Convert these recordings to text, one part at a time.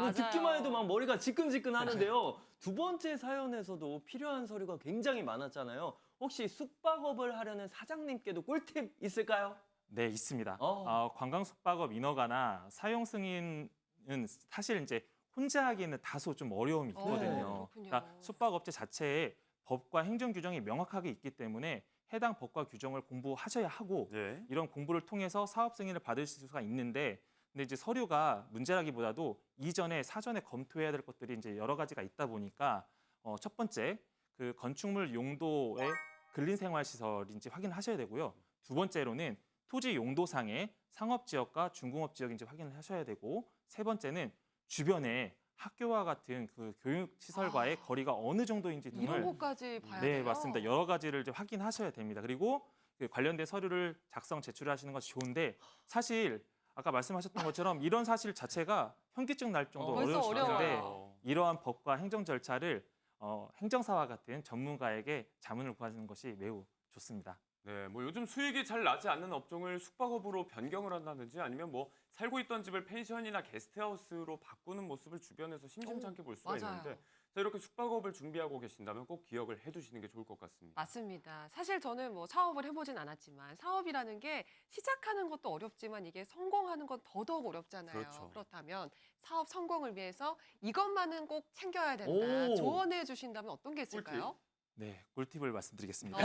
오늘 맞아요. 듣기만 해도 막 머리가 지끈지끈하는데요. 두 번째 사연에서도 필요한 서류가 굉장히 많았잖아요. 혹시 숙박업을 하려는 사장님께도 꿀팁 있을까요? 네, 있습니다. 어. 관광 숙박업 인허가나 사용 승인은 사실 이제 혼자 하기에는 다소 좀 어려움이 있거든요. 그렇군요. 그러니까 숙박업체 자체에 법과 행정 규정이 명확하게 있기 때문에 해당 법과 규정을 공부하셔야 하고 예. 이런 공부를 통해서 사업 승인을 받으실 수가 있는데 근데 이제 서류가 문제라기보다도 이전에 사전에 검토해야 될 것들이 이제 여러 가지가 있다 보니까 첫 번째 그 건축물 용도의 근린생활시설인지 확인하셔야 되고요. 두 번째로는 토지 용도상의 상업지역과 중공업지역인지 확인을 하셔야 되고 세 번째는 주변에 학교와 같은 그 교육시설과의 거리가 어느 정도인지 등을 이런 것까지 봐야 네, 돼요. 맞습니다. 여러 가지를 이제 확인하셔야 됩니다. 그리고 그 관련된 서류를 작성, 제출하시는 것이 좋은데 사실 아까 말씀하셨던 것처럼 이런 사실 자체가 현기증 날 정도로 벌써 어려울 수 있는데 어려워요. 이러한 법과 행정 절차를 행정사와 같은 전문가에게 자문을 구하는 것이 매우 좋습니다. 네, 뭐 요즘 수익이 잘 나지 않는 업종을 숙박업으로 변경을 한다든지 아니면 뭐 살고 있던 집을 펜션이나 게스트하우스로 바꾸는 모습을 주변에서 심심찮게 볼 수가 맞아요. 있는데 자, 이렇게 숙박업을 준비하고 계신다면 꼭 기억을 해두시는 게 좋을 것 같습니다. 맞습니다. 사실 저는 뭐 사업을 해보진 않았지만 사업이라는 게 시작하는 것도 어렵지만 이게 성공하는 건 더더욱 어렵잖아요. 그렇죠. 그렇다면 사업 성공을 위해서 이것만은 꼭 챙겨야 된다. 오. 조언해 주신다면 어떤 게 있을까요? 네, 꿀팁을 말씀드리겠습니다.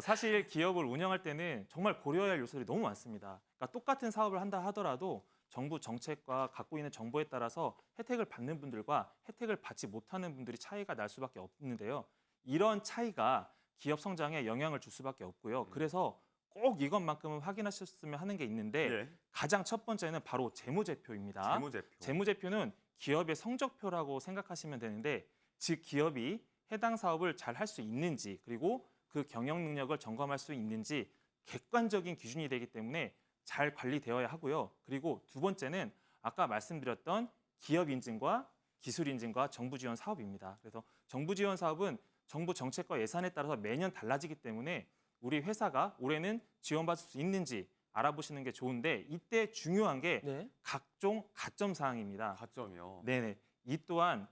사실 기업을 운영할 때는 정말 고려해야 할 요소들이 너무 많습니다. 그러니까 똑같은 사업을 한다 하더라도 정부 정책과 갖고 있는 정보에 따라서 혜택을 받는 분들과 혜택을 받지 못하는 분들이 차이가 날 수밖에 없는데요. 이런 차이가 기업 성장에 영향을 줄 수밖에 없고요. 그래서 꼭 이것만큼은 확인하셨으면 하는 게 있는데 예. 가장 첫 번째는 바로 재무제표입니다. 재무제표. 재무제표는 기업의 성적표라고 생각하시면 되는데 즉 기업이 해당 사업을 잘 할 수 있는지 그리고 그 경영 능력을 점검할 수 있는지 객관적인 기준이 되기 때문에 잘 관리되어야 하고요. 그리고 두 번째는 아까 말씀드렸던 기업 인증과 기술 인증과 정부 지원 사업입니다. 그래서 정부 지원 사업은 정부 정책과 예산에 따라서 매년 달라지기 때문에 우리 회사가 올해는 지원받을 수 있는지 알아보시는 게 좋은데 이때 중요한 게 네. 각종 가점 사항입니다. 가점이요. 네네. 이 또한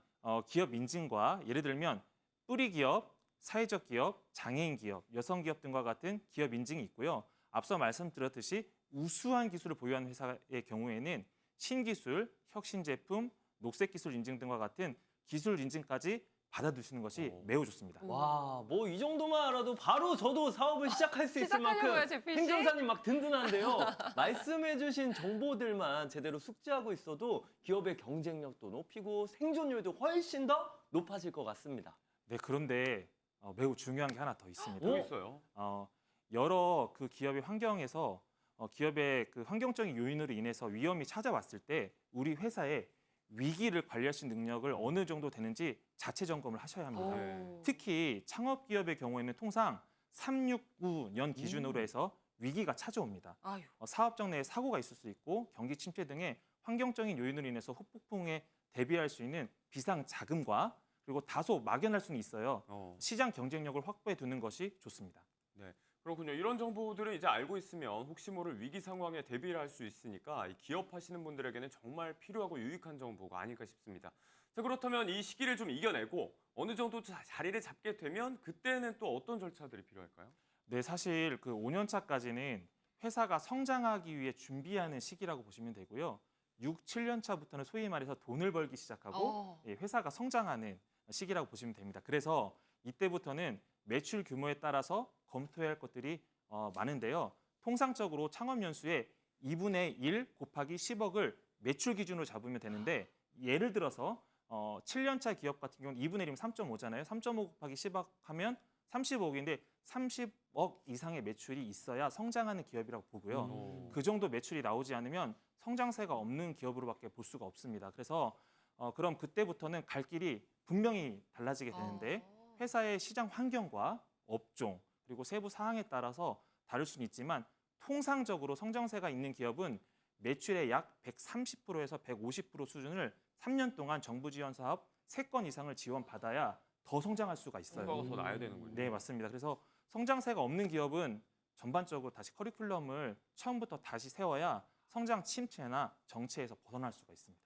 기업 인증과 예를 들면 뿌리 기업, 사회적 기업, 장애인 기업, 여성 기업 등과 같은 기업 인증이 있고요. 앞서 말씀드렸듯이 우수한 기술을 보유한 회사의 경우에는 신기술, 혁신 제품, 녹색 기술 인증 등과 같은 기술 인증까지 받아두시는 것이 매우 좋습니다. 와, 뭐 이 정도만 알아도 바로 저도 사업을 시작할 수 있을 만큼 시작하려고요, 제피 씨? 행정사님 막 든든한데요. 말씀해주신 정보들만 제대로 숙지하고 있어도 기업의 경쟁력도 높이고 생존율도 훨씬 더 높아질 것 같습니다. 네, 그런데 매우 중요한 게 하나 더 있습니다. 또 있어요. 여러 그 기업의 환경에서 기업의 그 환경적인 요인으로 인해서 위험이 찾아왔을 때 우리 회사의 위기를 관리할 수 있는 능력을 어느 정도 되는지 자체 점검을 하셔야 합니다. 네. 특히 창업 기업의 경우에는 통상 369년 기준으로 해서 위기가 찾아옵니다. 아유. 사업장 내에 사고가 있을 수 있고 경기 침체 등의 환경적인 요인으로 인해서 후폭풍에 대비할 수 있는 비상 자금과 그리고 다소 막연할 수는 있어요. 시장 경쟁력을 확보해 두는 것이 좋습니다. 네, 그렇군요. 이런 정보들을 이제 알고 있으면 혹시 모를 위기 상황에 대비를 할 수 있으니까 이 기업하시는 분들에게는 정말 필요하고 유익한 정보가 아닐까 싶습니다. 자, 그렇다면 이 시기를 좀 이겨내고 어느 정도 자리를 잡게 되면 그때는 또 어떤 절차들이 필요할까요? 네, 사실 그 5년 차까지는 회사가 성장하기 위해 준비하는 시기라고 보시면 되고요. 6, 7년 차부터는 소위 말해서 돈을 벌기 시작하고 회사가 성장하는 시기라고 보시면 됩니다. 그래서 이때부터는 매출 규모에 따라서 검토해야 할 것들이 많은데요. 통상적으로 창업 연수의 2분의 1 곱하기 10억을 매출 기준으로 잡으면 되는데 예를 들어서 7년 차 기업 같은 경우는 2분의 1이면 3.5잖아요. 3.5 곱하기 10억 하면 35억인데 30억 이상의 매출이 있어야 성장하는 기업이라고 보고요. 그 정도 매출이 나오지 않으면 성장세가 없는 기업으로밖에 볼 수가 없습니다. 그래서 그럼 그때부터는 갈 길이 분명히 달라지게 되는데 회사의 시장 환경과 업종 그리고 세부 사항에 따라서 다를 수는 있지만 통상적으로 성장세가 있는 기업은 매출의 약 130%에서 150% 수준을 3년 동안 정부 지원 사업 3건 이상을 지원받아야 더 성장할 수가 있어요. 성과가 더 나야 되는군요. 네, 맞습니다. 그래서 성장세가 없는 기업은 전반적으로 다시 커리큘럼을 처음부터 다시 세워야 성장 침체나 정체에서 벗어날 수가 있습니다.